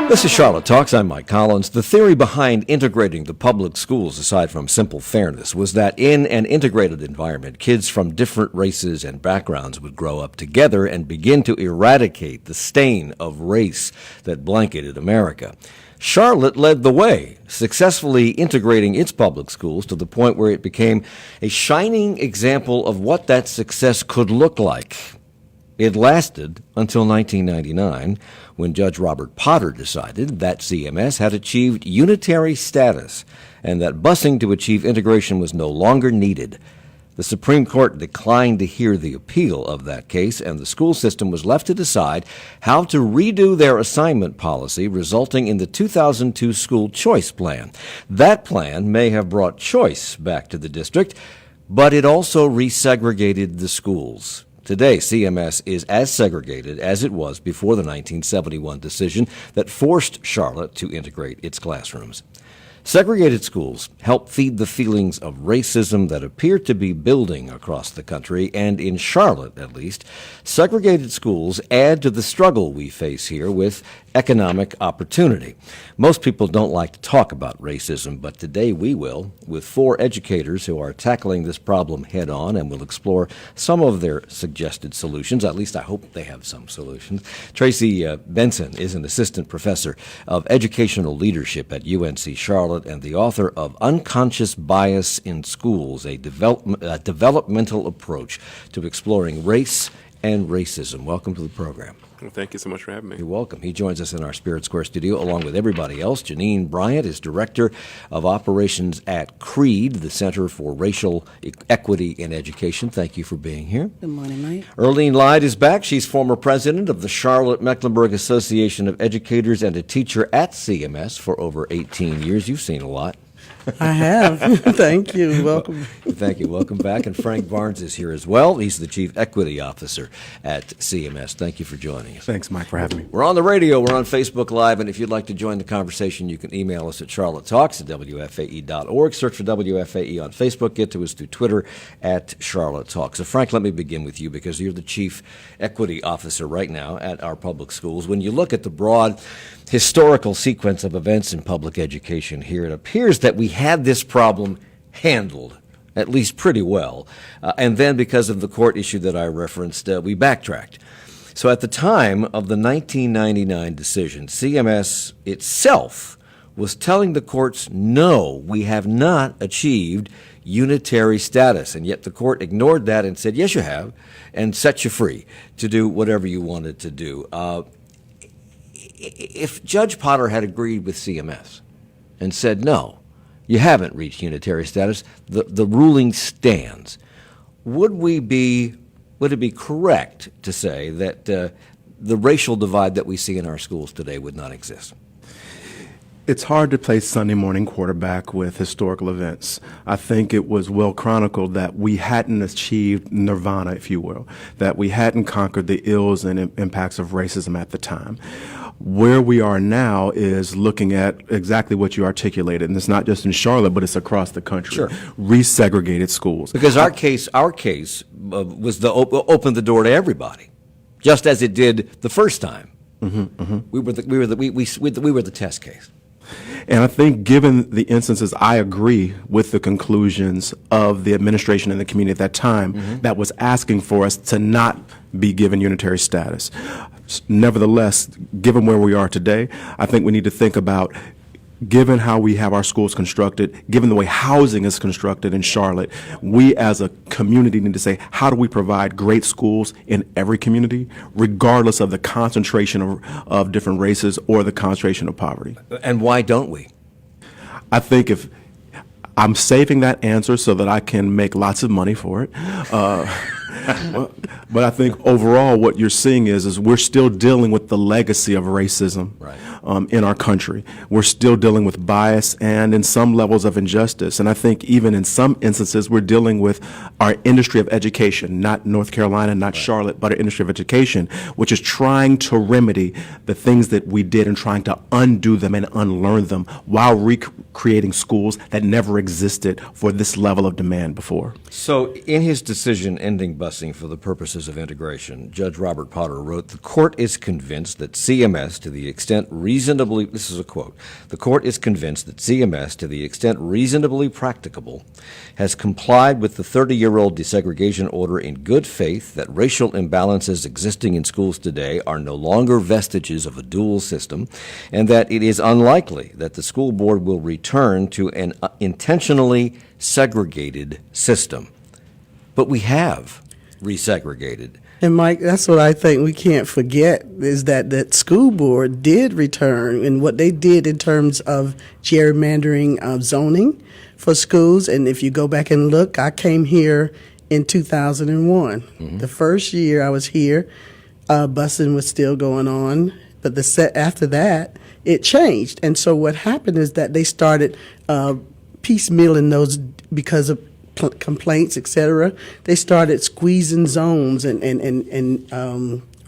This is Charlotte Talks. I'm Mike Collins. The theory behind integrating the public schools, aside from simple fairness, was that in an integrated environment, kids from different races and backgrounds would grow up together and begin to eradicate the stain of race that blanketed America. Charlotte led the way, successfully integrating its public schools to the point where it became a shining example of what that success could look like. It lasted until 1999, when Judge Robert Potter decided that CMS had achieved unitary status and that busing to achieve integration was no longer needed. The Supreme Court declined to hear the appeal of that case, and the school system was left to decide how to redo their assignment policy, resulting in the 2002 school choice plan. That plan may have brought choice back to the district, but it also re-segregated the schools. Today, CMS is as segregated as it was before the 1971 decision that forced Charlotte to integrate its classrooms. Segregated schools help feed the feelings of racism that appear to be building across the country, and in Charlotte, at least, segregated schools add to the struggle we face here with economic opportunity. Most people don't like to talk about racism, but today we will, with 4 educators who are tackling this problem head on, and will explore some of their suggested solutions. At least I hope they have some solutions. Tracy Benson is an assistant professor of educational leadership at UNC Charlotte and the author of Unconscious Bias in Schools, a developmental approach to exploring race and racism. Welcome to the program. Well, thank you so much for having me. You're welcome. He joins us in our Spirit Square studio along with everybody else. Janine Bryant is Director of Operations at CREED, the Center for Racial Equity in Education. Thank you for being here. Good morning, Mike. Earlene Lyde is back. She's former president of the Charlotte-Mecklenburg Association of Educators and a teacher at CMS for over 18 years. You've seen a lot. I have. Thank you. Welcome. Thank you. Welcome back. And Frank Barnes is here as well. He's the Chief Equity Officer at CMS. Thank you for joining us. Thanks, Mike, for having me. We're on the radio. We're on Facebook Live. And if you'd like to join the conversation, you can email us at charlottetalks@wfae.org. Search for WFAE on Facebook. Get to us through Twitter at Charlotte Talks. So, Frank, let me begin with you because you're the Chief Equity Officer right now at our public schools. When you look at the broad historical sequence of events in public education here, it appears that we had this problem handled, at least pretty well. And then because of the court issue that I referenced, we backtracked. So at the time of the 1999 decision, CMS itself was telling the courts, no, we have not achieved unitary status. And yet the court ignored that and said, yes, you have, and set you free to do whatever you wanted to do. If Judge Potter had agreed with CMS and said, no, you haven't reached unitary status, the ruling stands, would it be correct to say that the racial divide that we see in our schools today would not exist? It's hard to play Sunday morning quarterback with historical events. I think it was well chronicled that we hadn't achieved nirvana, if you will, that we hadn't conquered the ills and impacts of racism at the time. Where we are now is looking at exactly what you articulated, and it's not just in Charlotte, but it's across the country. Sure. Resegregated schools. Because our case was opened the door to everybody, just as it did the first time. Mm-hmm, mm-hmm. We were the test case. And I think given the instances, I agree with the conclusions of the administration and the community at that time that was asking for us to not be given unitary status. Nevertheless, given where we are today, I think we need to think about, given how we have our schools constructed, given the way housing is constructed in Charlotte, we as a community need to say, how do we provide great schools in every community, regardless of the concentration of different races or the concentration of poverty? And why don't we? I think if I'm saving that answer so that I can make lots of money for it. But I think overall what you're seeing is we're still dealing with the legacy of racism. Right. in our country. We're still dealing with bias and in some levels of injustice. And I think even in some instances, we're dealing with our industry of education, not North Carolina, not Charlotte, but our industry of education, which is trying to remedy the things that we did and trying to undo them and unlearn them while recreating schools that never existed for this level of demand before. So, in his decision ending busing for the purposes of integration, Judge Robert Potter wrote, "The court is convinced that CMS, to the extent reasonably," this is a quote, "the court is convinced that CMS, to the extent reasonably practicable, has complied with the 30-year-old desegregation order in good faith, that racial imbalances existing in schools today are no longer vestiges of a dual system, and that it is unlikely that the school board will return to an intentionally segregated system." But we have resegregated. And Mike, that's what I think we can't forget is that school board did return and what they did in terms of gerrymandering of zoning for schools. And if you go back and look, I came here in 2001. The first year I was here, busing was still going on. But after that, it changed. And so what happened is that they started piecemealing those because of complaints, et cetera. They started squeezing zones and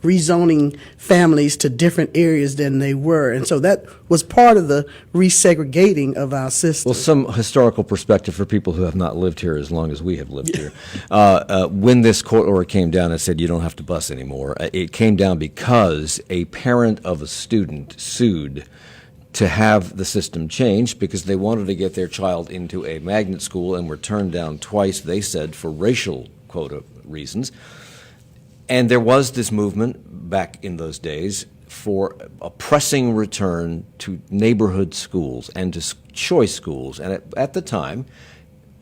rezoning families to different areas than they were. And so that was part of the resegregating of our system. Well, some historical perspective for people who have not lived here as long as we have lived here. When this court order came down and said you don't have to bus anymore, it came down because a parent of a student sued to have the system changed because they wanted to get their child into a magnet school and were turned down twice, they said, for racial quota reasons. And there was this movement back in those days for a pressing return to neighborhood schools and to choice schools. And at the time,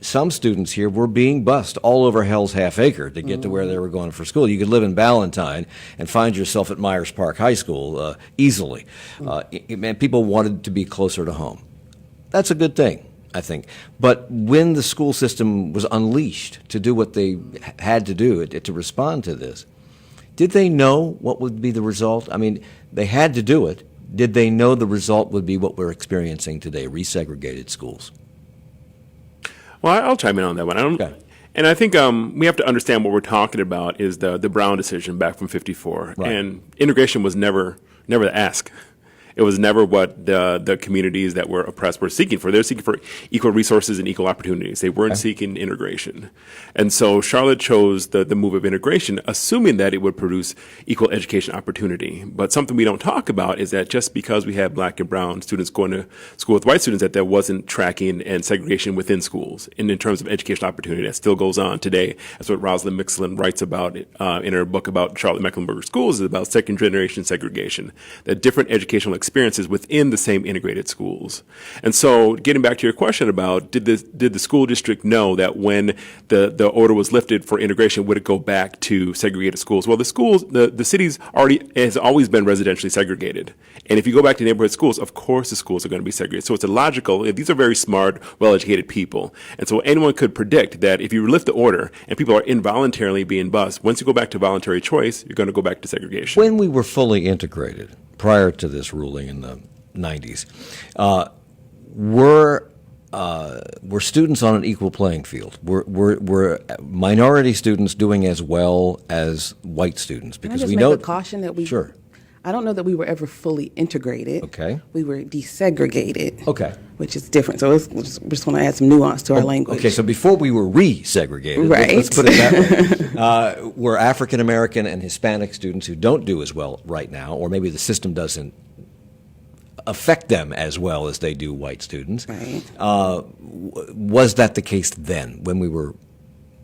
some students here were being bused all over Hell's Half Acre to get to where they were going for school. You could live in Ballantyne and find yourself at Myers Park High School easily. And people wanted to be closer to home. That's a good thing, I think. But when the school system was unleashed to do what they had to do to respond to this, did they know what would be the result? I mean, they had to do it. Did they know the result would be what we're experiencing today, resegregated schools? Well, I'll chime in on that one. Okay. And I think we have to understand what we're talking about is the Brown decision back from '54. Right. And integration was never the ask. It was never what the communities that were oppressed were seeking for. They were seeking for equal resources and equal opportunities. They weren't seeking integration. And so Charlotte chose the move of integration, assuming that it would produce equal education opportunity. But something we don't talk about is that just because we have black and brown students going to school with white students, that there wasn't tracking and segregation within schools. And in terms of educational opportunity, that still goes on today. That's what Rosalind Mixlin writes about in her book about Charlotte Mecklenburg schools, is about second-generation segregation, that different educational experiences within the same integrated schools. And so getting back to your question about did the school district know that when the order was lifted for integration, would it go back to segregated schools? Well, the cities has always been residentially segregated. And if you go back to neighborhood schools, of course the schools are going to be segregated. So it's illogical. These are very smart, well-educated people. And so anyone could predict that if you lift the order and people are involuntarily being bused, once you go back to voluntary choice, you're going to go back to segregation. When we were fully integrated, prior to this ruling in the 90s, were students on an equal playing field? Were minority students doing as well as white students? Because Can I just we make know a caution that we Sure. I don't know that we were ever fully integrated. Okay. We were desegregated. Okay. Which is different. So we just want to add some nuance to our language. Okay, so before we were re-segregated, Right. let's put it that way, were African American and Hispanic students who don't do as well right now, or maybe the system doesn't affect them as well as they do white students. Right. Was that the case then, when we were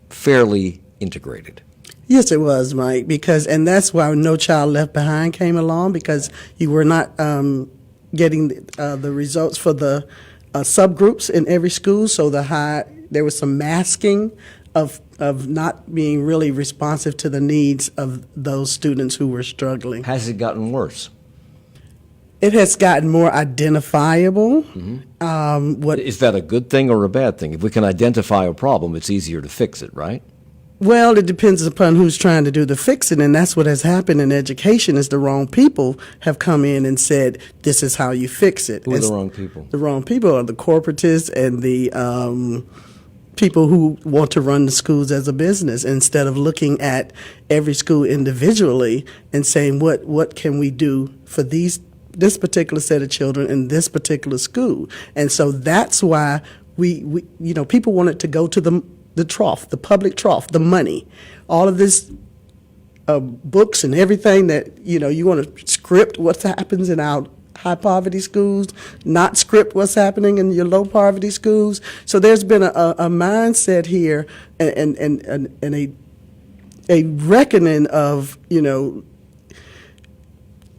fairly integrated? Yes, it was, Mike, and that's why No Child Left Behind came along, because you were not getting the results for the subgroups in every school, so there was some masking of not being really responsive to the needs of those students who were struggling. Has it gotten worse? It has gotten more identifiable. Is that a good thing or a bad thing? If we can identify a problem, it's easier to fix it, right? Well, it depends upon who's trying to do the fixing, and that's what has happened in education is the wrong people have come in and said, this is how you fix it. Who are the wrong people? The wrong people are the corporatists and the people who want to run the schools as a business instead of looking at every school individually and saying, what can we do for this particular set of children in this particular school? And so that's why we people wanted to go to the trough, the public trough, the money, all of this books and everything that, you want to script what happens in our high poverty schools, not script what's happening in your low poverty schools. So there's been a mindset here and a reckoning of,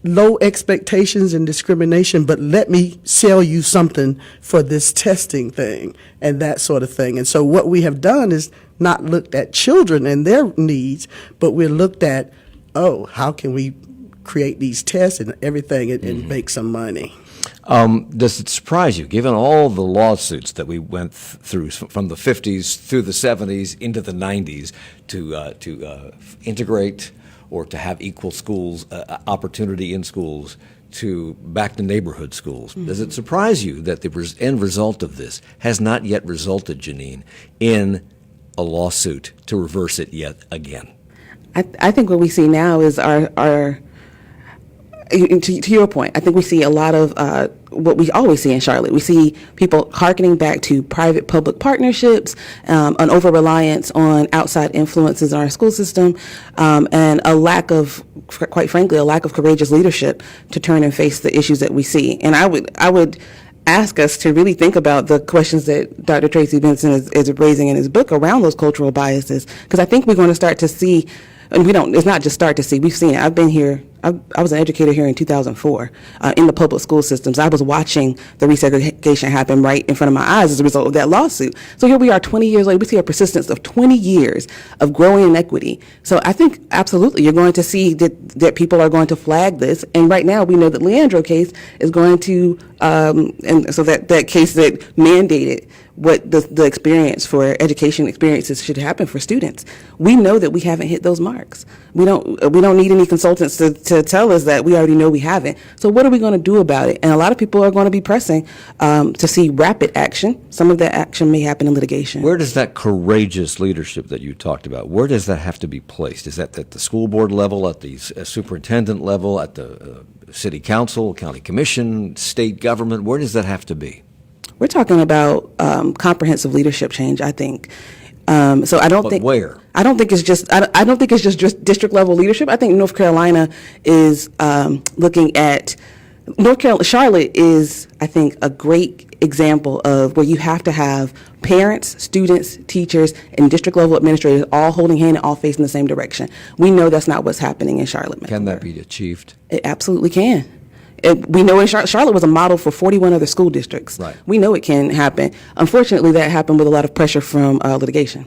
low expectations and discrimination, but let me sell you something for this testing thing and that sort of thing. And so what we have done is not looked at children and their needs, but we're looked at, how can we create these tests and everything and make some money? Does it surprise you, given all the lawsuits that we went through from the 50s through the 70s into the 90s to integrate or to have equal schools, opportunity in schools, to back to neighborhood schools? Does it surprise you that the end result of this has not yet resulted, Janine, in a lawsuit to reverse it yet again? I think what we see now is our to your point, I think we see a lot of what we always see in Charlotte. We see people hearkening back to private-public partnerships, an over-reliance on outside influences in our school system, and a lack of, quite frankly, a lack of courageous leadership to turn and face the issues that we see. And I would ask us to really think about the questions that Dr. Tracy Benson is raising in his book around those cultural biases, because I think we're going to start to see, and it's not just start to see, we've seen it. I've been here, I was an educator here in 2004 in the public school systems. I was watching the resegregation happen right in front of my eyes as a result of that lawsuit. So here we are 20 years later, we see a persistence of 20 years of growing inequity. So I think absolutely you're going to see that people are going to flag this. And right now we know that Leandro case is going to, and so that case that mandated what the experience for education experiences should happen for students. We know that we haven't hit those marks. We don't need any consultants to tell us that. We already know we haven't. So what are we going to do about it? And a lot of people are going to be pressing to see rapid action. Some of that action may happen in litigation. Where does that courageous leadership that you talked about, where does that have to be placed? Is that at the school board level, at the superintendent level, at the city council, county commission, state government? Where does that have to be? We're talking about comprehensive leadership change, I think. So I don't But think where? I don't think it's just district level leadership. I think North Carolina is looking at Charlotte is, I think, a great example of where you have to have parents, students, teachers, and district level administrators all holding hand and all facing the same direction. We know that's not what's happening in Charlotte. Can that be achieved? It absolutely can. We know Charlotte was a model for 41 other school districts. Right. We know it can happen. Unfortunately, that happened with a lot of pressure from litigation.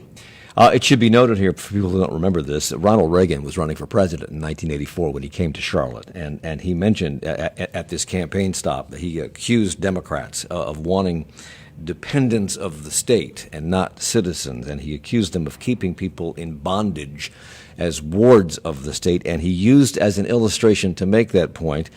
It should be noted here, for people who don't remember this, that Ronald Reagan was running for president in 1984 when he came to Charlotte. And he mentioned at this campaign stop that he accused Democrats of wanting dependents of the state and not citizens. And he accused them of keeping people in bondage as wards of the state. And he used as an illustration to make that point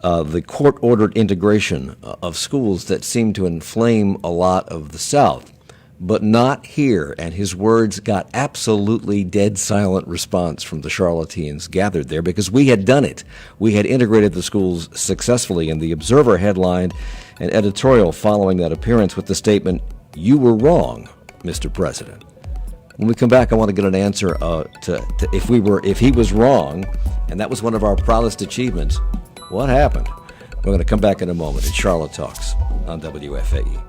the court-ordered integration of schools that seemed to inflame a lot of the South, but not here. And his words got absolutely dead silent response from the Charlotteans gathered there because we had done it. We had integrated the schools successfully, and the Observer headlined an editorial following that appearance with the statement, "You were wrong, Mr. President." When we come back, I want to get an answer to if he was wrong, and that was one of our proudest achievements. What happened? We're going to come back in a moment. It's Charlotte Talks on WFAE.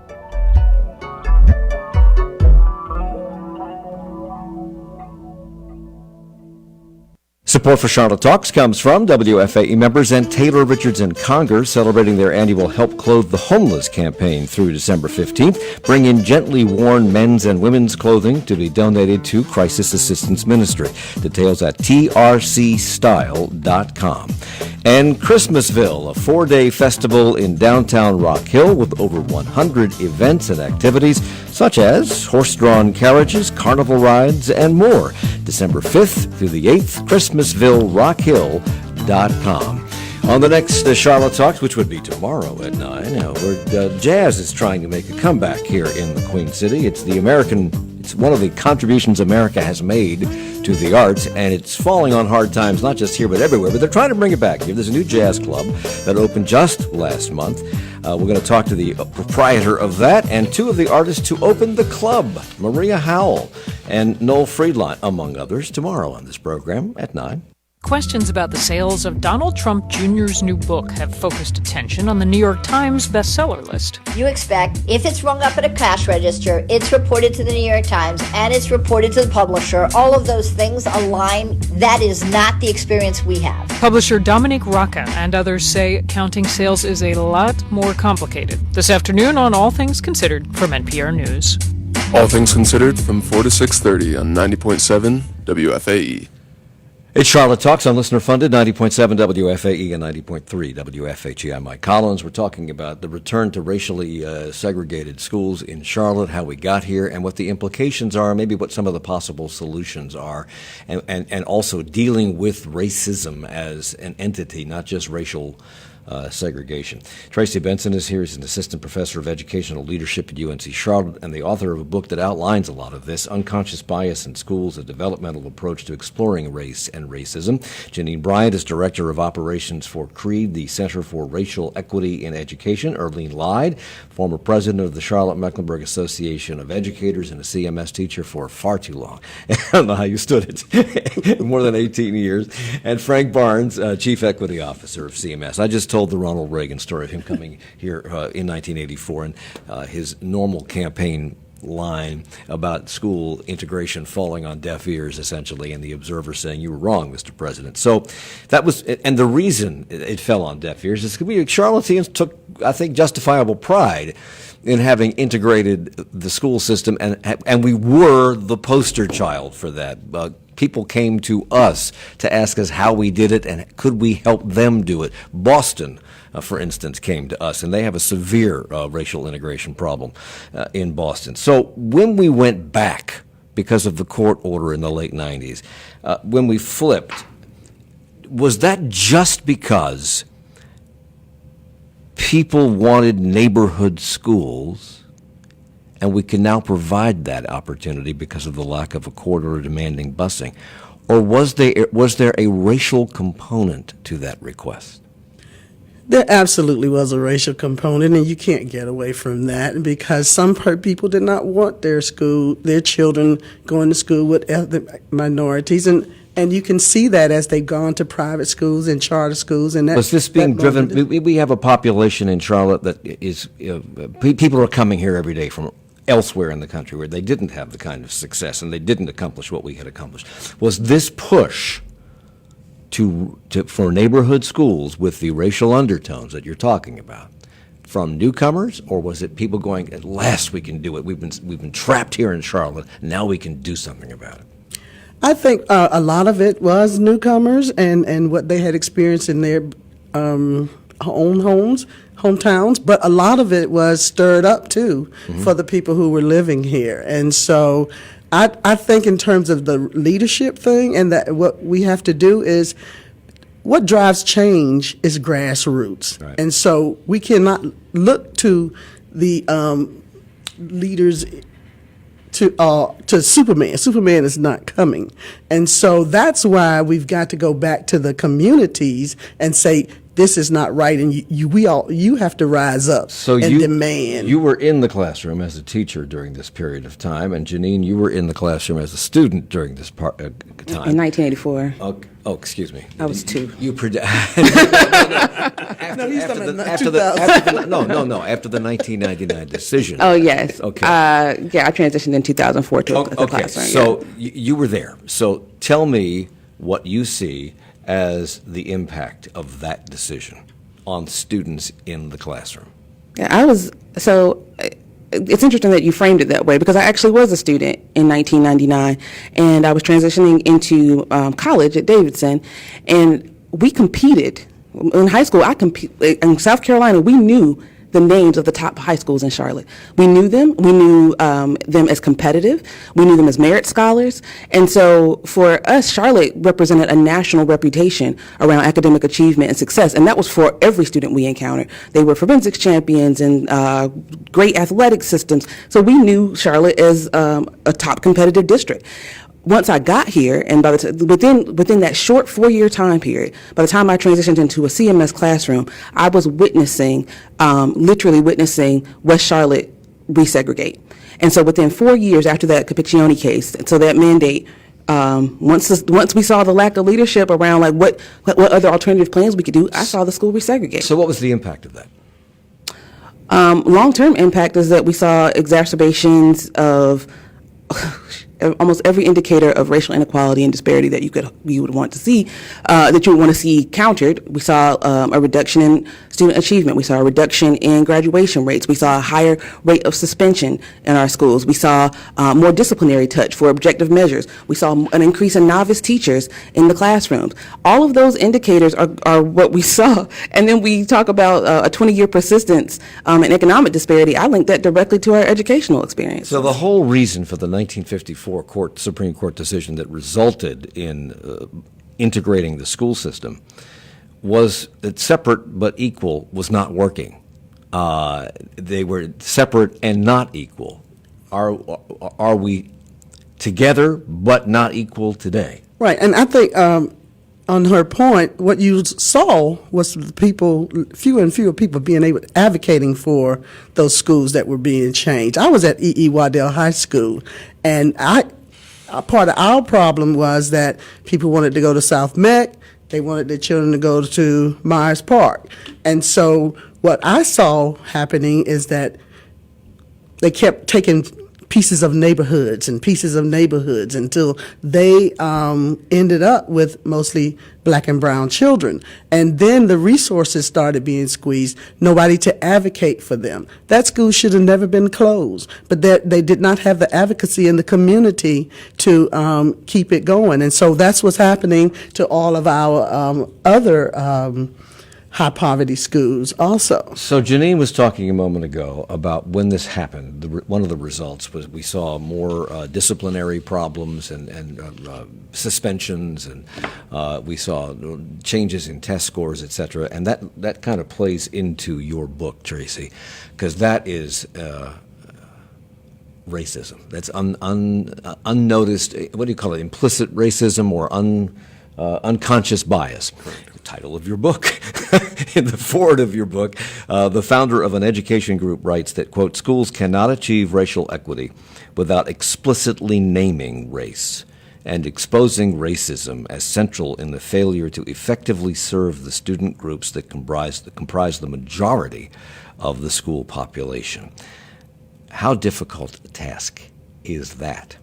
Support for Charlotte Talks comes from WFAE members and Taylor Richards and Conger, celebrating their annual Help Clothe the Homeless campaign through December 15th. Bring in gently worn men's and women's clothing to be donated to Crisis Assistance Ministry. Details at trcstyle.com. And Christmasville, a 4-day festival in downtown Rock Hill with over 100 events and activities such as horse-drawn carriages, carnival rides, and more. December 5th through the 8th, ChristmasvilleRockHill.com. On the next Charlotte Talks, which would be tomorrow at 9, jazz is trying to make a comeback here in the Queen City. It's one of the contributions America has made to the arts, and it's falling on hard times, not just here but everywhere, but they're trying to bring it back here. There's a new jazz club that opened just last month. We're going to talk to the proprietor of that and two of the artists who opened the club, Maria Howell and Noel Friedland, among others, tomorrow on this program at 9. Questions about the sales of Donald Trump Jr.'s new book have focused attention on the New York Times bestseller list. You expect, if it's rung up at a cash register, it's reported to the New York Times, and it's reported to the publisher. All of those things align. That is not the experience we have. Publisher Dominique Rocca and others say counting sales is a lot more complicated. This afternoon on All Things Considered from NPR News. All Things Considered from 4 to 6:30 on 90.7 WFAE. It's Charlotte Talks on listener-funded 90.7 WFAE and 90.3 WFHE. I'm Mike Collins. We're talking about the return to racially segregated schools in Charlotte, how we got here, and what the implications are, maybe what some of the possible solutions are, and also dealing with racism as an entity, not just racial segregation. Tracy Benson is here. He's an assistant professor of educational leadership at UNC Charlotte and the author of a book that outlines a lot of this, Unconscious Bias in Schools, a Developmental Approach to Exploring Race and Racism. Janine Bryant is director of operations for CREED, the Center for Racial Equity in Education. Erlene Lyde, former president of the Charlotte-Mecklenburg Association of Educators and a CMS teacher for far too long. I don't know how you stood it. More than 18 years. And Frank Barnes, chief equity officer of CMS. I just told the Ronald Reagan story of him coming here in 1984 and his normal campaign line about school integration falling on deaf ears, essentially, and the Observer saying, "You were wrong, Mr. President." So that was, and the reason it fell on deaf ears is because Charlotteans took, I think, justifiable pride in having integrated the school system, and we were the poster child for that. People came to us to ask us how we did it and could we help them do it. Boston, for instance, came to us, and they have a severe racial integration problem in Boston. So when we went back, because of the court order in the late 90s, when we flipped, was that just because people wanted neighborhood schools, and we can now provide that opportunity because of the lack of a court order demanding busing? Or was there a racial component to that request? There absolutely was a racial component, and you can't get away from that because some people did not want their children going to school with ethnic minorities, and you can see that as they've gone to private schools and charter schools. And that, was this being driven? We have a population in Charlotte that is people are coming here every day from elsewhere in the country where they didn't have the kind of success and they didn't accomplish what we had accomplished. Was this push for neighborhood schools with the racial undertones that you're talking about from newcomers, or was it people going, "At last we can do it. We've been trapped here in Charlotte. Now we can do something about it"? I think a lot of it was newcomers and what they had experienced in their own hometowns, but a lot of it was stirred up too for the people who were living here. And so I think in terms of the leadership thing, and that what we have to do is, what drives change is grassroots. Right. And so we cannot look to the leaders to Superman. Superman is not coming. And so that's why we've got to go back to the communities and say, this is not right, and you have to rise up and demand. You were in the classroom as a teacher during this period of time, and Janine, you were in the classroom as a student during this time. In 1984. Oh, excuse me. I was 2. You After the 1999 decision. Oh, yes. Okay. I transitioned in 2004 to the classroom. So you were there. So tell me what you see as the impact of that decision on students in the classroom. Yeah, it's interesting that you framed it that way, because I actually was a student in 1999, and I was transitioning into college at Davidson, and we competed In high school, in South Carolina, we knew the names of the top high schools in Charlotte. We knew them. We knew them as competitive. We knew them as merit scholars. And so for us, Charlotte represented a national reputation around academic achievement and success. And that was for every student we encountered. They were forensics champions and great athletic systems. So we knew Charlotte as a top competitive district. Once I got here, and within that short 4-year time period, by the time I transitioned into a CMS classroom, I was literally witnessing West Charlotte resegregate. And so within 4 years after that Capiccioni case, and so that mandate, once we saw the lack of leadership around like what other alternative plans we could do, I saw the school resegregate. So what was the impact of that? Long-term impact is that we saw exacerbations of almost every indicator of racial inequality and disparity that you would want to see, that you would want to see countered. We saw a reduction in student achievement. We saw a reduction in graduation rates. We saw a higher rate of suspension in our schools. We saw more disciplinary touch for objective measures. We saw an increase in novice teachers in the classrooms. All of those indicators are what we saw. And then we talk about a 20-year persistence in economic disparity. I link that directly to our educational experience. So the whole reason for the 1954 Supreme Court decision that resulted in integrating the school system was that separate but equal was not working. They were separate and not equal. Are we together but not equal today? Right, and I think on her point, what you saw was the people, fewer and fewer people advocating for those schools that were being changed. I was at E.E. Waddell High School, and part of our problem was that people wanted to go to South Meck. They wanted their children to go to Myers Park. And so what I saw happening is that they kept taking pieces of neighborhoods until they ended up with mostly black and brown children. And then the resources started being squeezed, nobody to advocate for them. That school should have never been closed, but they did not have the advocacy in the community to keep it going. And so that's what's happening to all of our other high poverty schools also. So Janine was talking a moment ago about when this happened. One of the results was we saw more disciplinary problems and suspensions, and we saw changes in test scores, et cetera. And that kind of plays into your book, Tracy, because that is racism. That's unnoticed. What do you call it? Implicit racism or unconscious bias. Correct. The title of your book, in the foreword of your book, the founder of an education group writes that, quote, schools cannot achieve racial equity without explicitly naming race and exposing racism as central in the failure to effectively serve the student groups that comprise the majority of the school population. How difficult a task is that?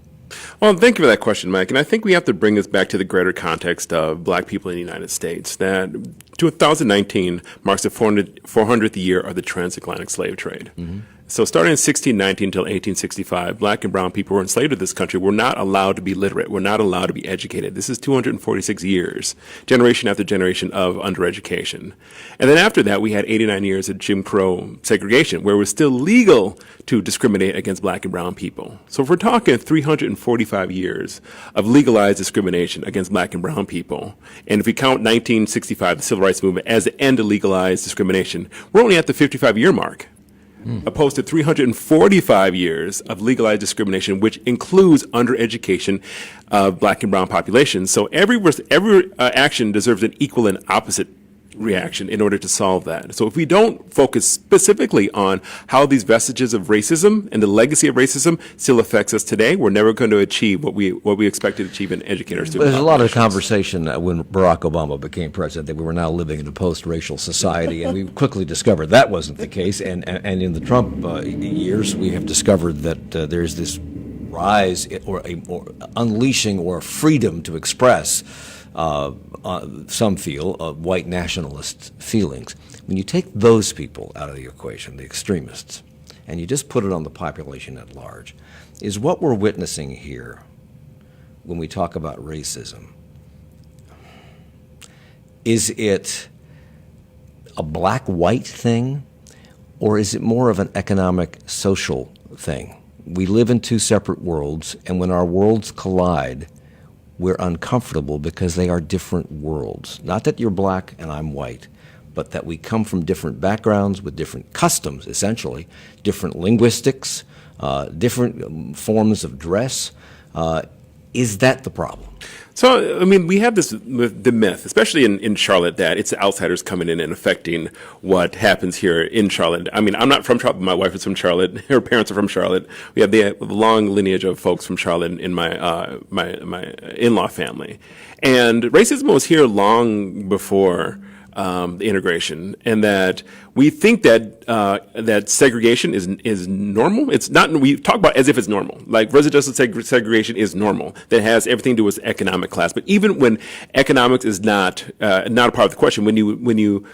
Well, thank you for that question, Mike. And I think we have to bring this back to the greater context of black people in the United States. That 2019 marks the 400th year of the transatlantic slave trade. Mm-hmm. So starting in 1619 until 1865, black and brown people were enslaved to this country. Were not allowed to be literate. Were not allowed to be educated. This is 246 years, generation after generation of undereducation. And then after that, we had 89 years of Jim Crow segregation, where it was still legal to discriminate against black and brown people. So if we're talking 345 years of legalized discrimination against black and brown people, and if we count 1965, the Civil Rights Movement, as the end of legalized discrimination, we're only at the 55-year mark. Opposed to 345 years of legalized discrimination, which includes undereducation of black and brown populations. So every action deserves an equal and opposite reaction in order to solve that. So if we don't focus specifically on how these vestiges of racism and the legacy of racism still affects us today, we're never going to achieve what we expect to achieve in educating our students. There's a lot of conversation when Barack Obama became president that we were now living in a post-racial society, and we quickly discovered that wasn't the case. And in the Trump years, we have discovered that there's this rise or unleashing or freedom to express some feel of white nationalist feelings. When you take those people out of the equation, the extremists, and you just put it on the population at large, is what we're witnessing here when we talk about racism, is it a black-white thing, or is it more of an economic, social thing? We live in two separate worlds, and when our worlds collide, we're uncomfortable because they are different worlds. Not that you're black and I'm white, but that we come from different backgrounds with different customs, essentially, different linguistics, different forms of dress. Is that the problem? So, I mean, we have this the myth, especially in Charlotte, that it's the outsiders coming in and affecting what happens here in Charlotte. I mean, I'm not from Charlotte, but my wife is from Charlotte. Her parents are from Charlotte. We have the long lineage of folks from Charlotte in my my in-law family. And racism was here long before the integration, and that we think that that segregation is normal. It's not. We talk about it as if it's normal. Like residential segregation is normal. That has everything to do with economic class. But even when economics is not a part of the question, when you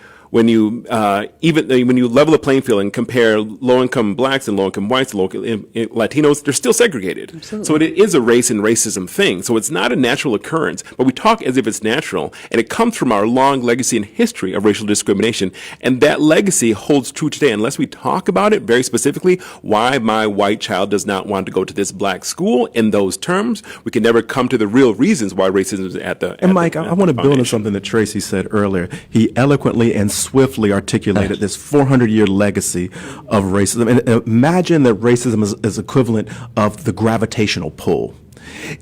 level the playing field and compare low-income blacks and low-income whites, Latinos, they're still segregated. Absolutely. So it is a race and racism thing. So it's not a natural occurrence, but we talk as if it's natural, and it comes from our long legacy and history of racial discrimination, and that legacy holds true today. Unless we talk about it very specifically, why my white child does not want to go to this black school in those terms, we can never come to the real reasons why racism is at the. And Mike, I want to build on something that Tracy said earlier. He eloquently and swiftly articulated this 400-year legacy of racism. And imagine that racism is equivalent of the gravitational pull.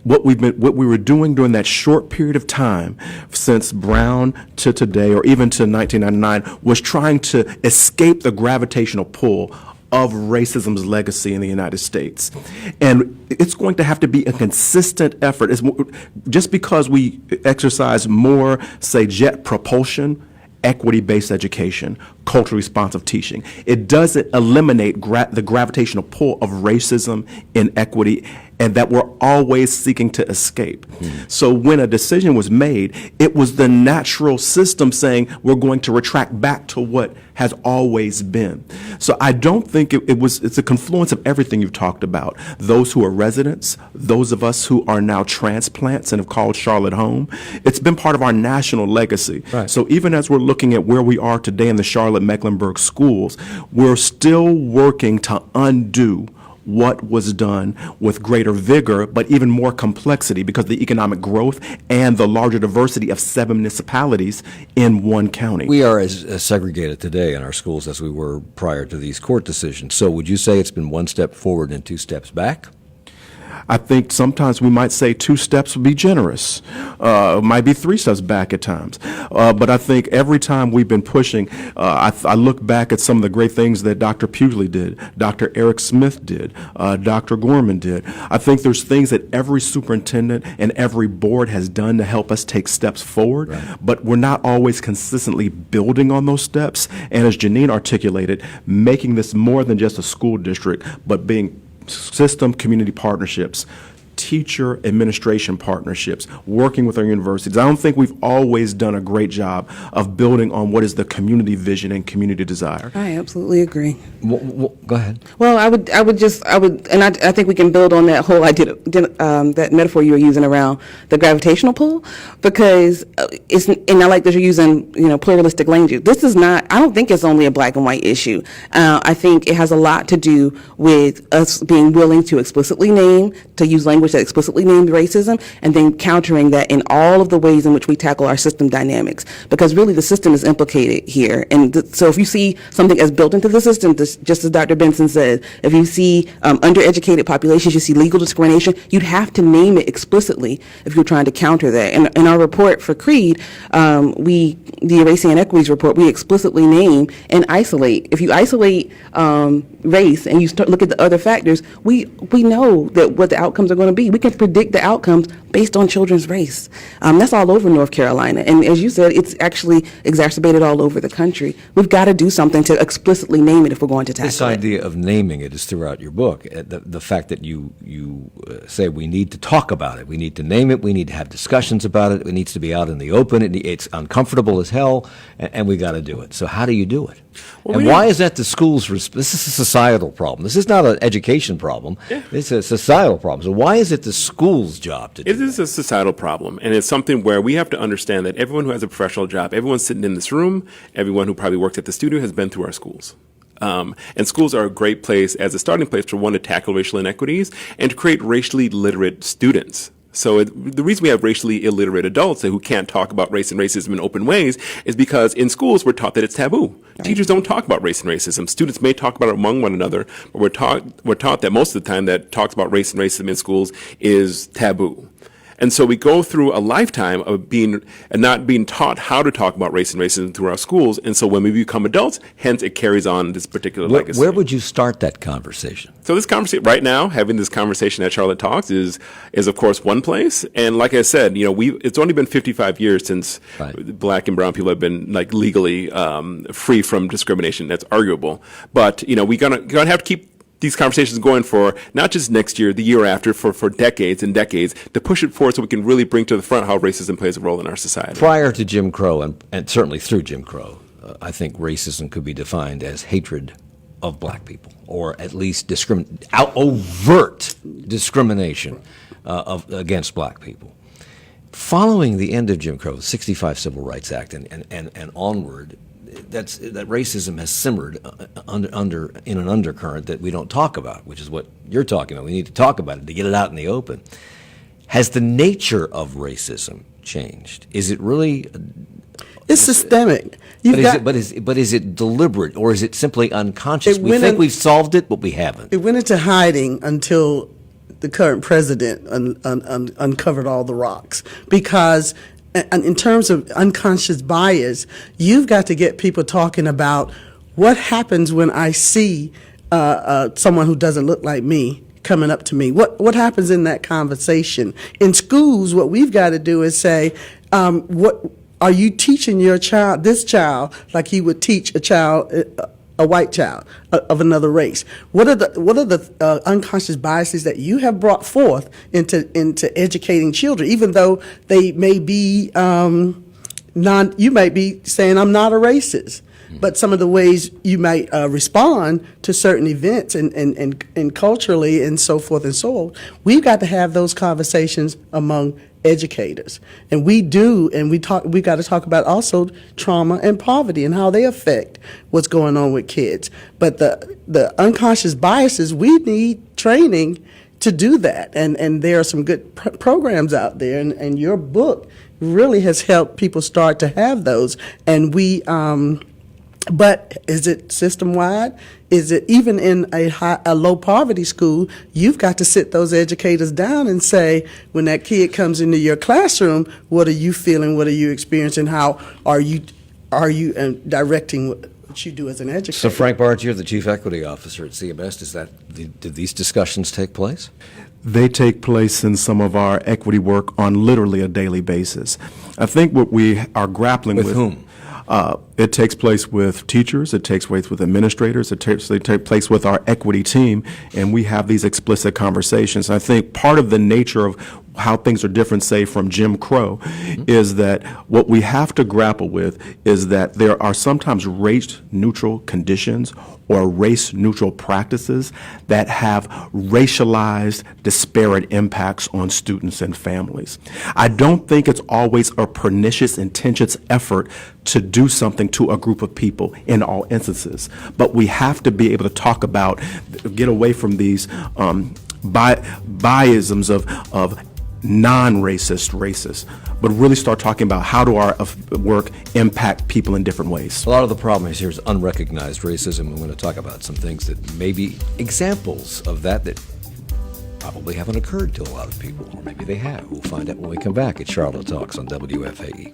What we were doing during that short period of time since Brown to today, or even to 1999, was trying to escape the gravitational pull of racism's legacy in the United States. And it's going to have to be a consistent effort. Just because we exercise more, say, jet propulsion, equity-based education, culturally responsive teaching, it doesn't eliminate the gravitational pull of racism, inequity, and that we're always seeking to escape. So when a decision was made, it was the natural system saying we're going to retract back to what has always been. So I don't think it's a confluence of everything you've talked about. Those who are residents, those of us who are now transplants and have called Charlotte home, it's been part of our national legacy. Right. So even as we're looking at where we are today in the Charlotte-Mecklenburg schools, we're still working to undo what was done with greater vigor, but even more complexity because of the economic growth and the larger diversity of 7 municipalities in one county. We are as segregated today in our schools as we were prior to these court decisions. So would you say it's been 1 step forward and 2 steps back? I think sometimes we might say 2 steps would be generous. It might be 3 steps back at times. But I think every time we've been pushing, I look back at some of the great things that Dr. Pugley did, Dr. Eric Smith did, Dr. Gorman did. I think there's things that every superintendent and every board has done to help us take steps forward, right. But we're not always consistently building on those steps. And as Janine articulated, making this more than just a school district, but being system community partnerships, teacher administration partnerships, working with our universities. I don't think we've always done a great job of building on what is the community vision and community desire. I absolutely agree. Go ahead. Well, I would, and I think we can build on that whole idea, that metaphor you were using around the gravitational pull, because and I like that you're using, pluralistic language. This is not, I don't think it's only a black and white issue. I think it has a lot to do with us being willing to explicitly name, to use language that explicitly named racism, and then countering that in all of the ways in which we tackle our system dynamics, because really the system is implicated here. And so if you see something as built into the system, just as Dr. Benson said, if you see undereducated populations, you see legal discrimination, you'd have to name it explicitly if you're trying to counter that. And in our report for CREED, the Erasing Inequities report, we explicitly name and isolate. If you isolate race and you look at the other factors, we know that what the outcomes are going to be. We can predict the outcomes based on children's race. That's all over North Carolina. And as you said, it's actually exacerbated all over the country. We've got to do something to explicitly name it if we're going to tackle it. This idea of naming it is throughout your book. The fact that you say we need to talk about it, we need to name it, we need to have discussions about it, it needs to be out in the open, it's uncomfortable as hell, and we got to do it. So how do you do it? Well, and why is that the schools' this is a societal problem. This is not an education problem. Yeah. It's a societal problem. So why is it the school's job to do it? is a societal problem, and it's something where we have to understand that everyone who has a professional job, everyone sitting in this room, everyone who probably works at the studio has been through our schools. And schools are a great place as a starting place for one to tackle racial inequities and to create racially literate students. So the reason we have racially illiterate adults who can't talk about race and racism in open ways is because in schools we're taught that it's taboo. Right. Teachers don't talk about race and racism. Students may talk about it among one another, but we're taught that most of the time that talks about race and racism in schools is taboo. And so we go through a lifetime of not being taught how to talk about race and racism through our schools. And so when we become adults, hence it carries on this particular legacy. Where would you start that conversation? So this conversation right now, having this conversation at Charlotte Talks is of course one place. And like I said, it's only been 55 years since Black and brown people have been like legally free from discrimination. That's arguable. But we're gonna have to keep these conversations going for not just next year, the year after, for decades and decades, to push it forward so we can really bring to the front how racism plays a role in our society. Prior to Jim Crow, and certainly through Jim Crow, I think racism could be defined as hatred of black people, or at least overt discrimination against black people. Following the end of Jim Crow, the 65 Civil Rights Act, and onward, that racism has simmered in an undercurrent that we don't talk about, which is what you're talking about. We need to talk about it to get it out in the open. Has the nature of racism changed? Is it really? It's systemic. But is it deliberate, or is it simply unconscious? We think we've solved it, but we haven't. It went into hiding until the current president uncovered all the rocks, because in terms of unconscious bias, you've got to get people talking about what happens when I see someone who doesn't look like me coming up to me. What happens in that conversation? In schools, what we've got to do is say, what are you teaching this child, like you would teach a white child of another race? What are the unconscious biases that you have brought forth into educating children, even though they may be you might be saying I'm not a racist, but some of the ways you might respond to certain events and culturally and so forth and so on. We've got to have those conversations among educators, and we got to talk about also trauma and poverty and how they affect what's going on with kids. But the unconscious biases, we need training to do that, and there are some good programs out there, and your book really has helped people start to have those. And but is it system-wide? Is it even in a low poverty school? You've got to sit those educators down and say, when that kid comes into your classroom, what are you feeling? What are you experiencing? How are you directing what you do as an educator? So Frank Barnes, you're the Chief Equity Officer at CMS. Did these discussions take place? They take place in some of our equity work on literally a daily basis. I think what we are grappling with. With whom? It takes place with teachers, it takes place with administrators, it takes place with our equity team, and we have these explicit conversations. I think part of the nature of how things are different, say, from Jim Crow, is that what we have to grapple with is that there are sometimes race-neutral conditions or race-neutral practices that have racialized disparate impacts on students and families. I don't think it's always a pernicious, intentional effort to do something to a group of people in all instances, but we have to be able to talk about, get away from these biasms of non-racist, but really start talking about how do our work impact people in different ways. A lot of the problem here is unrecognized racism. We're going to talk about some things that may be examples of that probably haven't occurred to a lot of people, or maybe they have. We'll find out when we come back at Charlotte Talks on WFAE.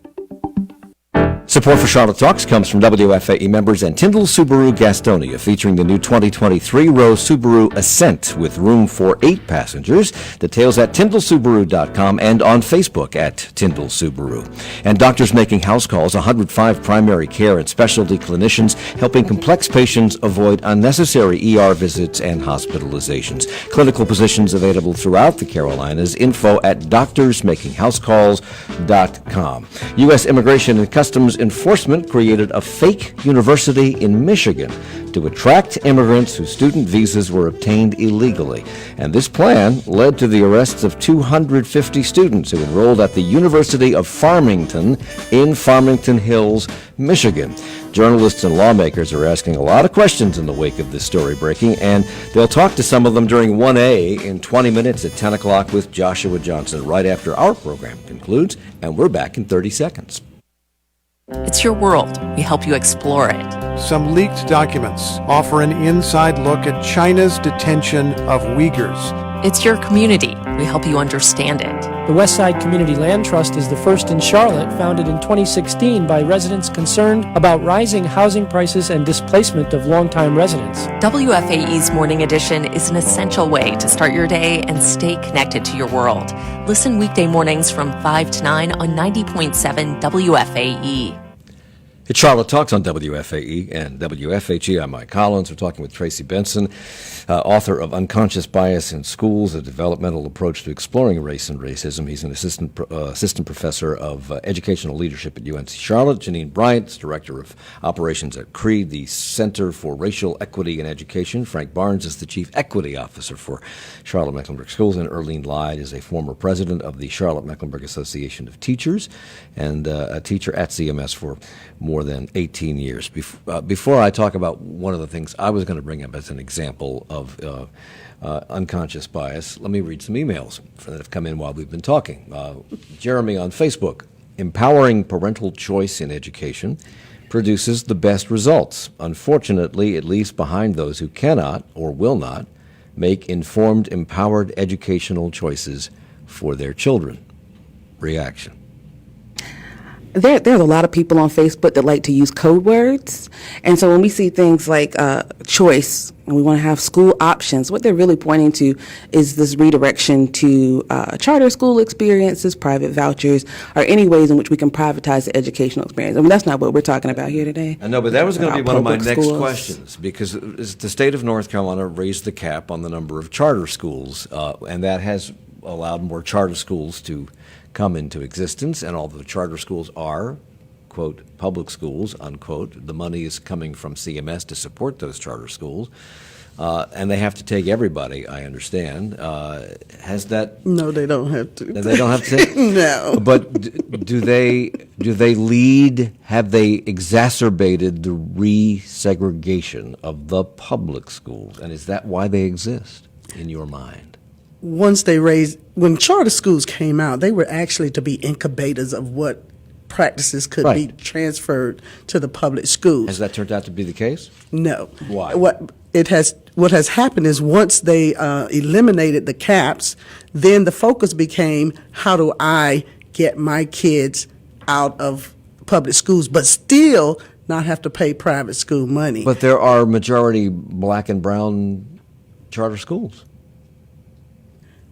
Support for Charlotte Talks comes from WFAE members and Tyndall Subaru Gastonia, featuring the new 2023 row Subaru Ascent with room for 8 passengers. Details at tyndallsubaru.com and on Facebook at Tyndall Subaru. And Doctors Making House Calls, 105 primary care and specialty clinicians helping complex patients avoid unnecessary ER visits and hospitalizations. Clinical positions available throughout the Carolinas. Info at doctorsmakinghousecalls.com. U.S. Immigration and Customs Enforcement created a fake university in Michigan to attract immigrants whose student visas were obtained illegally. And this plan led to the arrests of 250 students who enrolled at the University of Farmington in Farmington Hills, Michigan. Journalists and lawmakers are asking a lot of questions in the wake of this story breaking, and they'll talk to some of them during 1A in 20 minutes at 10 o'clock with Joshua Johnson right after our program concludes, and we're back in 30 seconds. It's your world. We help you explore it. Some leaked documents offer an inside look at China's detention of Uyghurs. It's your community. We help you understand it. The Westside Community Land Trust is the first in Charlotte, founded in 2016 by residents concerned about rising housing prices and displacement of longtime residents. WFAE's Morning Edition is an essential way to start your day and stay connected to your world. Listen weekday mornings from 5 to 9 on 90.7 WFAE. It's Charlotte Talks on WFAE and WFHE. I'm Mike Collins. We're talking with Tracy Benson, author of Unconscious Bias in Schools, a developmental approach to exploring race and racism. He's an assistant professor of educational leadership at UNC Charlotte. Janine Bryant is director of operations at CREED, the Center for Racial Equity in Education. Frank Barnes is the chief equity officer for Charlotte-Mecklenburg Schools. And Earlene Lyde is a former president of the Charlotte-Mecklenburg Association of Teachers and a teacher at CMS for more than 18 years. Before I talk about one of the things I was going to bring up as an example of unconscious bias, let me read some emails that have come in while we've been talking. Jeremy on Facebook: empowering parental choice in education produces the best results. Unfortunately, it leaves behind those who cannot or will not make informed, empowered educational choices for their children. Reaction. There's a lot of people on Facebook that like to use code words. And so when we see things like choice, and we want to have school options, what they're really pointing to is this redirection to charter school experiences, private vouchers, or any ways in which we can privatize the educational experience. I mean, that's not what we're talking about here today. I know, but that was going to be one of my next schools. questions, because the state of North Carolina raised the cap on the number of charter schools, and that has allowed more charter schools to come into existence. And although charter schools are, quote, public schools, unquote, the money is coming from CMS to support those charter schools, and they have to take everybody, I understand. Has that... No, they don't have to. They don't have to take... No. But do they lead, have they exacerbated the re-segregation of the public schools? And is that why they exist, in your mind? When charter schools came out, they were actually to be incubators of what practices could be transferred to the public schools. Has that turned out to be the case? No. Why? What has happened is once they eliminated the caps, then the focus became, how do I get my kids out of public schools, but still not have to pay private school money? But there are majority black and brown charter schools.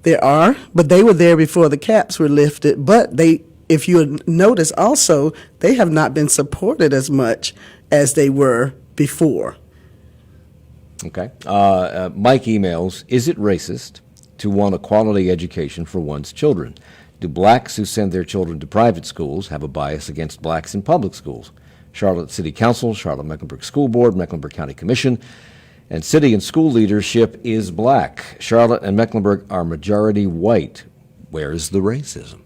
There are, but they were there before the caps were lifted. But if you notice also, they have not been supported as much as they were before. Okay. Mike emails, is it racist to want a quality education for one's children? Do blacks who send their children to private schools have a bias against blacks in public schools? Charlotte City Council, Charlotte-Mecklenburg School Board, Mecklenburg County Commission, and city and school leadership is black. Charlotte and Mecklenburg are majority white. Where is the racism?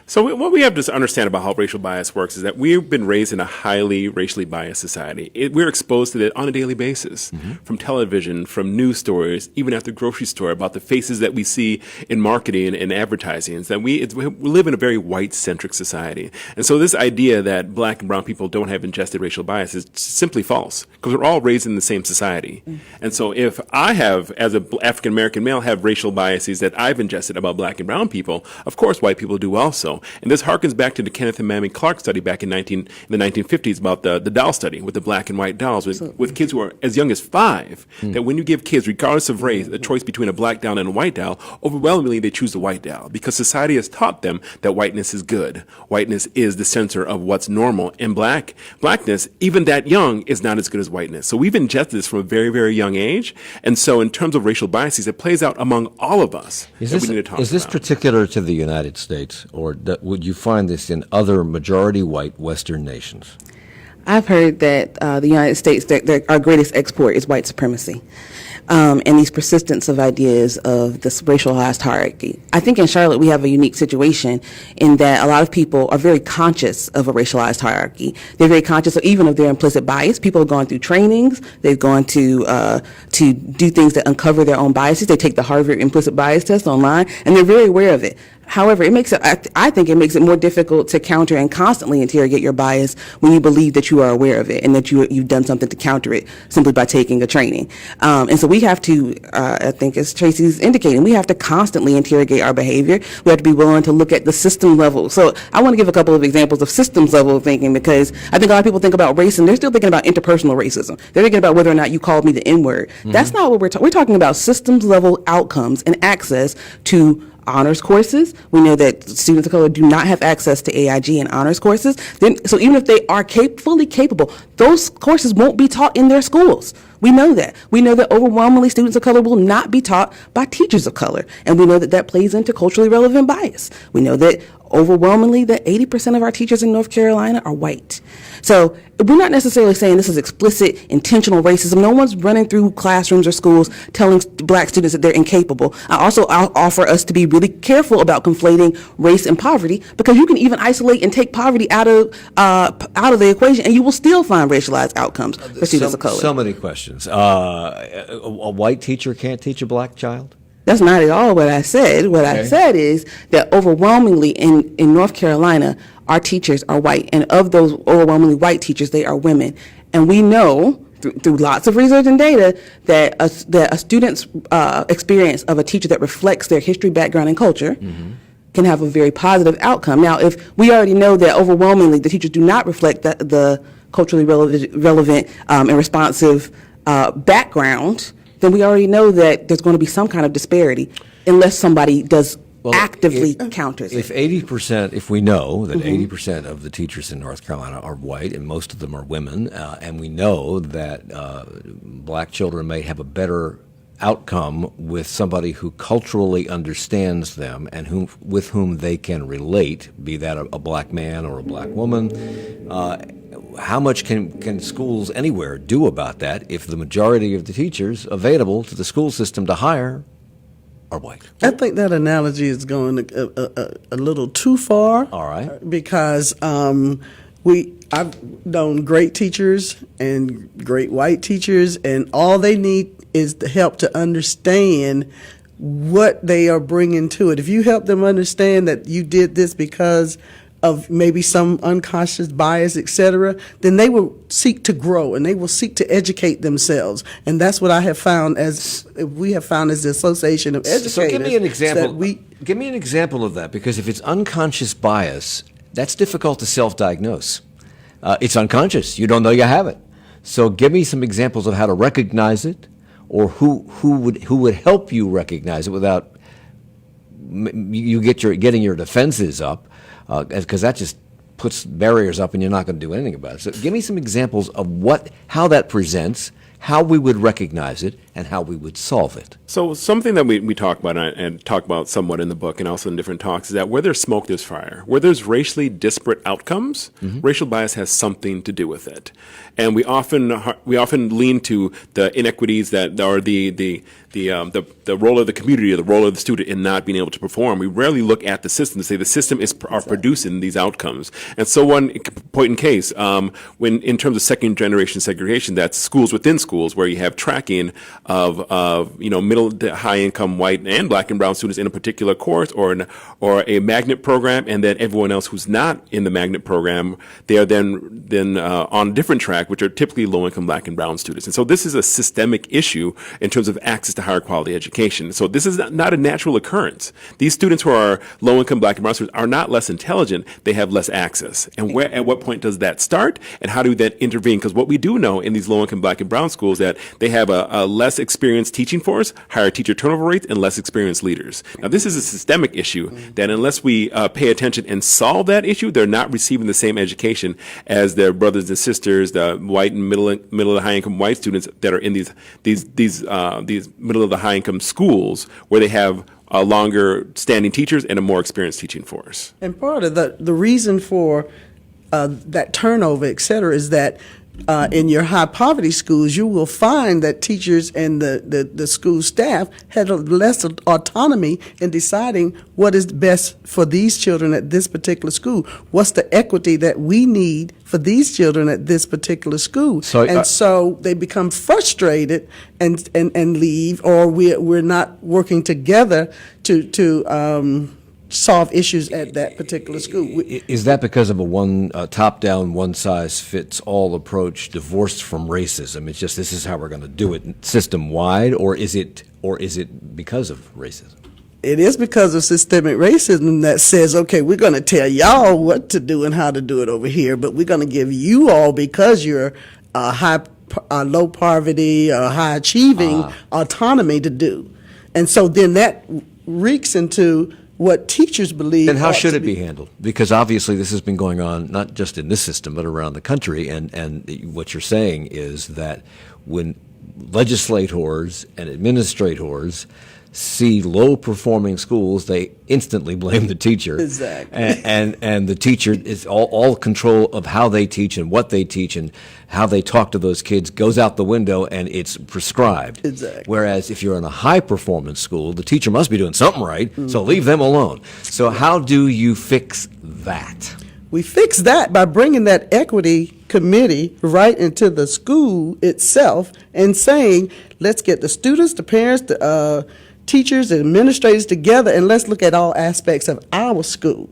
So what we have to understand about how racial bias works is that we've been raised in a highly racially biased society. We're exposed to it on a daily basis, from television, from news stories, even at the grocery store, about the faces that we see in marketing and advertising. It's that we live in a very white-centric society. And so this idea that black and brown people don't have ingested racial bias is simply false, because we're all raised in the same society. And so if I have, as an African-American male, have racial biases that I've ingested about black and brown people, of course white people do also. And this harkens back to the Kenneth and Mamie Clark study back in the 1950s about the doll study with the black and white dolls with kids who are as young as 5, that when you give kids, regardless of race, a choice between a black doll and a white doll, overwhelmingly they choose the white doll because society has taught them that whiteness is good. Whiteness is the center of what's normal. And blackness, even that young, is not as good as whiteness. So we've ingested this from a very, very young age. And so in terms of racial biases, it plays out among all of us that we need to talk about. Is this particular to the United States, or would you find this in other majority white Western nations? I've heard that the United States, that our greatest export is white supremacy. And these persistence of ideas of this racialized hierarchy. I think in Charlotte we have a unique situation in that a lot of people are very conscious of a racialized hierarchy. They're very conscious even of their implicit bias. People have gone through trainings. They've gone to do things that uncover their own biases. They take the Harvard implicit bias test online, and they're very aware of it. However, I think it makes it more difficult to counter and constantly interrogate your bias when you believe that you are aware of it and that you've done something to counter it simply by taking a training. And so we have to, I think as Tracy's indicating, we have to constantly interrogate our behavior. We have to be willing to look at the system level. So I want to give a couple of examples of systems level thinking, because I think a lot of people think about race and they're still thinking about interpersonal racism. They're thinking about whether or not you called me the N-word. That's not what we're talking about. Systems level outcomes and access to honors courses. We know that students of color do not have access to AIG and honors courses. So even if they are fully capable, those courses won't be taught in their schools. We know that. We know that overwhelmingly students of color will not be taught by teachers of color. And we know that that plays into culturally relevant bias. We know that overwhelmingly that 80% of our teachers in North Carolina are white. So we're not necessarily saying this is explicit, intentional racism. No one's running through classrooms or schools telling black students that they're incapable. I'll offer us to be really careful about conflating race and poverty, because you can even isolate and take poverty out of the equation, and you will still find racialized outcomes for students of color. So many questions. A white teacher can't teach a black child? That's not at all what I said. What I said is that overwhelmingly in North Carolina, our teachers are white. And of those overwhelmingly white teachers, they are women. And we know through lots of research and data that a student's experience of a teacher that reflects their history, background, and culture can have a very positive outcome. Now, if we already know that overwhelmingly the teachers do not reflect the culturally relevant and responsive background, then we already know that there's going to be some kind of disparity unless somebody does actively counters it. If we know that 80% of the teachers in North Carolina are white and most of them are women, and we know that black children may have a better outcome with somebody who culturally understands them and with whom they can relate, be that a black man or a black woman, how much can schools anywhere do about that if the majority of the teachers available to the school system to hire are white? I think that analogy is going a little too far. All right. Because I've known great teachers and great white teachers, and all they need is the help to understand what they are bringing to it. If you help them understand that you did this because of maybe some unconscious bias, etc., then they will seek to grow and they will seek to educate themselves. And that's what I have found we have found as the Association of Educators. So give me an example. Give me an example of that, because if it's unconscious bias, that's difficult to self-diagnose. It's unconscious. You don't know you have it. So give me some examples of how to recognize it, or who would help you recognize it without you getting your defenses up. Because that just puts barriers up and you're not going to do anything about it. So give me some examples of how that presents, how we would recognize it, and how we would solve it. So something that we talk about and talk about somewhat in the book and also in different talks is that where there's smoke, there's fire. Where there's racially disparate outcomes, racial bias has something to do with it. And we often lean to the inequities that are the role of the community or the role of the student in not being able to perform. We rarely look at the system to say the system are producing these outcomes. And so one point in case, when in terms of second generation segregation, that's schools within schools where you have tracking of middle to high income white and black and brown students in a particular course or a magnet program, and then everyone else who's not in the magnet program, they are then on a different track, which are typically low income black and brown students. And so this is a systemic issue in terms of access to higher quality education. So this is not a natural occurrence. These students who are low income black and brown students are not less intelligent, they have less access. And at what point does that start, and how do we then intervene? Because what we do know in these low income black and brown schools that they have a less experienced teaching force, higher teacher turnover rates, and less experienced leaders. Now this is a systemic issue that unless we pay attention and solve that issue, they're not receiving the same education as their brothers and sisters, the white and middle to high income white students that are in these middle of the high income schools where they have longer standing teachers and a more experienced teaching force. And part of the reason for that turnover, et cetera, is that in your high poverty schools, you will find that teachers and the school staff had less autonomy in deciding what is best for these children at this particular school. What's the equity that we need for these children at this particular school? So they become frustrated and leave, or we're not working together to solve issues at that particular school. Is that because of a top-down, one-size-fits-all approach divorced from racism? It's just this is how we're going to do it system-wide, or is it because of racism? It is because of systemic racism that says, okay, we're going to tell y'all what to do and how to do it over here, but we're going to give you all, because you're low poverty or high achieving, autonomy to do. And so then that reeks into what teachers believe. And how should it be handled? Because obviously this has been going on not just in this system but around the country. And what you're saying is that when legislators and administrators see low-performing schools, they instantly blame the teacher. Exactly. And the teacher is all control of how they teach and what they teach and how they talk to those kids goes out the window, and it's prescribed. Exactly. Whereas if you're in a high-performance school, the teacher must be doing something right, so leave them alone. So how do you fix that? We fix that by bringing that equity committee right into the school itself and saying, let's get the students, the parents, the teachers and administrators together, and let's look at all aspects of our school.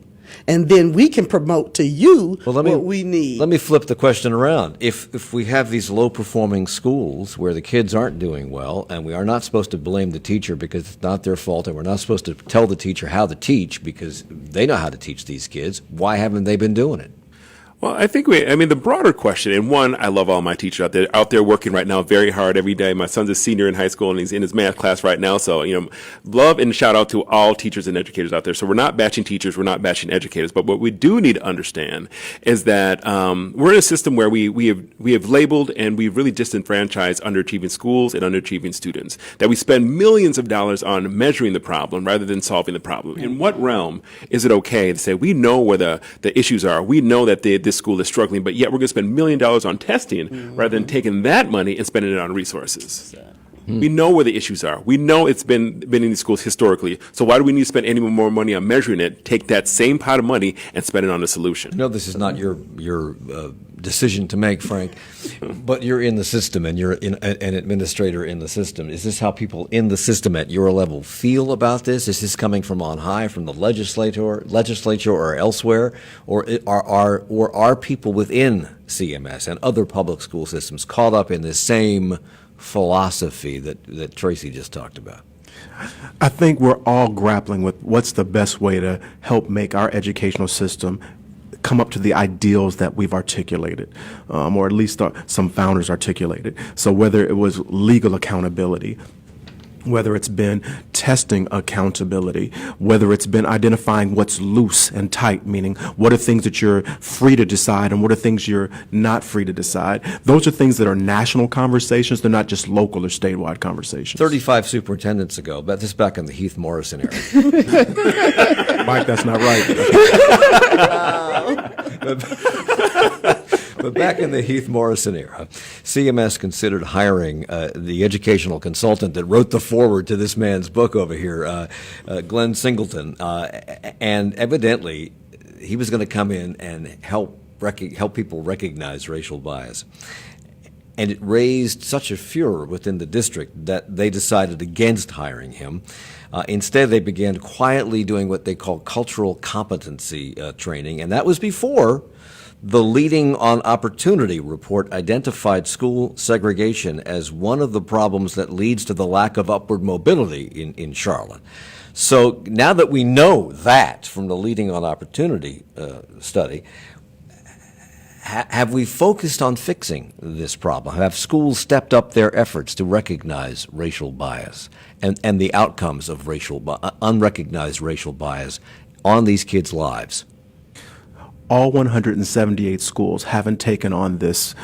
And then we can promote to you what we need. Let me flip the question around. If we have these low-performing schools where the kids aren't doing well, and we are not supposed to blame the teacher because it's not their fault, and we're not supposed to tell the teacher how to teach because they know how to teach these kids, why haven't they been doing it? Well, I think the broader question, and one, I love all my teachers out there working right now very hard every day. My son's a senior in high school and he's in his math class right now. So, love and shout out to all teachers and educators out there. So we're not bashing teachers, we're not bashing educators, but what we do need to understand is that, we're in a system where we have labeled and we've really disenfranchised underachieving schools and underachieving students, that we spend millions of dollars on measuring the problem rather than solving the problem. In what realm is it okay to say, we know where the issues are, we know that this school is struggling, but yet we're going to spend $1 million on testing rather than taking that money and spending it on resources. We know where the issues are. We know it's been in these schools historically. So why do we need to spend any more money on measuring it? Take that same pot of money and spend it on a solution. No, this is not your decision to make, Frank, but you're in the system and you're an administrator in the system. Is this how people in the system at your level feel about this? Is this coming from on high, from the legislature or elsewhere, or are people within CMS and other public school systems caught up in this same philosophy that Tracy just talked about? I think we're all grappling with what's the best way to help make our educational system come up to the ideals that we've articulated, or at least some founders articulated. So whether it was legal accountability, whether it's been testing accountability, whether it's been identifying what's loose and tight, meaning what are things that you're free to decide and what are things you're not free to decide. Those are things that are national conversations. They're not just local or statewide conversations. 35 superintendents ago, but this back in the Heath Morrison era. Mike, that's not right. But back in the Heath Morrison era, CMS considered hiring the educational consultant that wrote the foreword to this man's book over here, Glenn Singleton, and evidently he was going to come in and help people recognize racial bias. And it raised such a furor within the district that they decided against hiring him. Instead, they began quietly doing what they call cultural competency training, and that was before the Leading on Opportunity report identified school segregation as one of the problems that leads to the lack of upward mobility in Charlotte. So now that we know that from the Leading on Opportunity study, have we focused on fixing this problem? Have schools stepped up their efforts to recognize racial bias and the outcomes of unrecognized racial bias on these kids' lives? All 178 schools haven't taken on this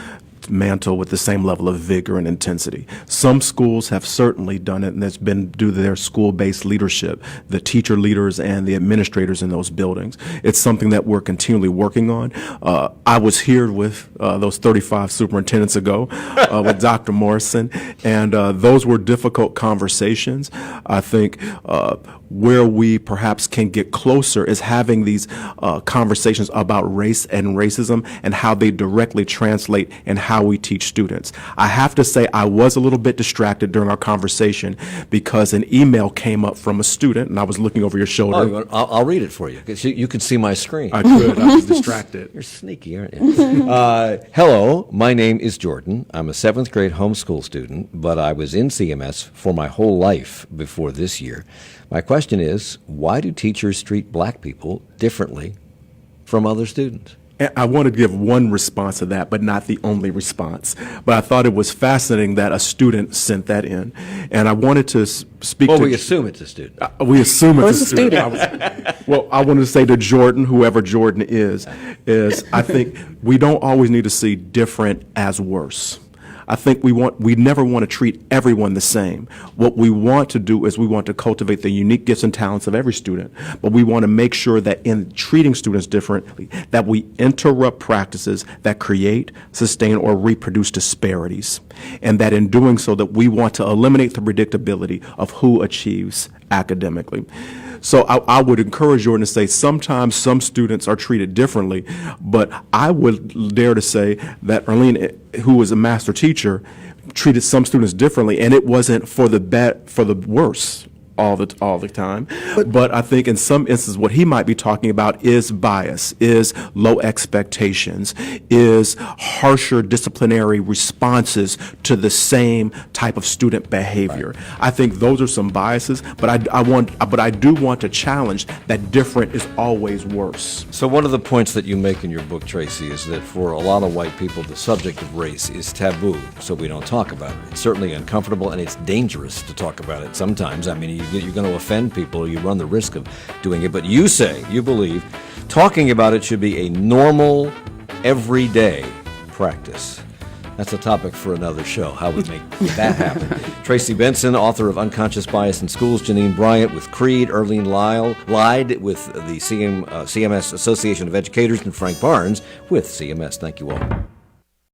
mantle with the same level of vigor and intensity. Some schools have certainly done it, and it's been due to their school-based leadership, the teacher leaders and the administrators in those buildings. It's something that we're continually working on. I was here with those 35 superintendents ago with Dr. Morrison, and those were difficult conversations. I think where we perhaps can get closer is having these conversations about race and racism and how they directly translate in how we teach students. I have to say I was a little bit distracted during our conversation because an email came up from a student, and I was looking over your shoulder. Oh, I'll read it for you, because you can see my screen. I could. I was distracted. You're sneaky, aren't you? Hello, my name is Jordan. I'm a 7th grade homeschool student, but I was in CMS for my whole life before this year. My question is, why do teachers treat black people differently from other students? I want to give one response to that, but not the only response. But I thought it was fascinating that a student sent that in, and I wanted to speak to... Well, we assume it's a student. We assume it's a student. I wanted to say to Jordan, whoever Jordan is I think we don't always need to see different as worse. I think we never want to treat everyone the same. What we want to do is we want to cultivate the unique gifts and talents of every student, but we want to make sure that in treating students differently, that we interrupt practices that create, sustain, or reproduce disparities, and that in doing so that we want to eliminate the predictability of who achieves academically. So I would encourage Jordan to say sometimes some students are treated differently, but I would dare to say that Arlene, who was a master teacher, treated some students differently, and it wasn't for the worse all the time. But I think in some instances what he might be talking about is bias, is low expectations, is harsher disciplinary responses to the same type of student behavior. Right. I think those are some biases, but I do want to challenge that different is always worse. So one of the points that you make in your book, Tracy, is that for a lot of white people, the subject of race is taboo, so we don't talk about it. It's certainly uncomfortable, and it's dangerous to talk about it sometimes. I mean, you're going to offend people, or you run the risk of doing it. But you believe, talking about it should be a normal, everyday practice. That's a topic for another show, how we make that happen. Tracy Benson, author of Unconscious Bias in Schools, Janine Bryant with CREED, Erlene Lyde with the CMS Association of Educators, and Frank Barnes with CMS. Thank you all.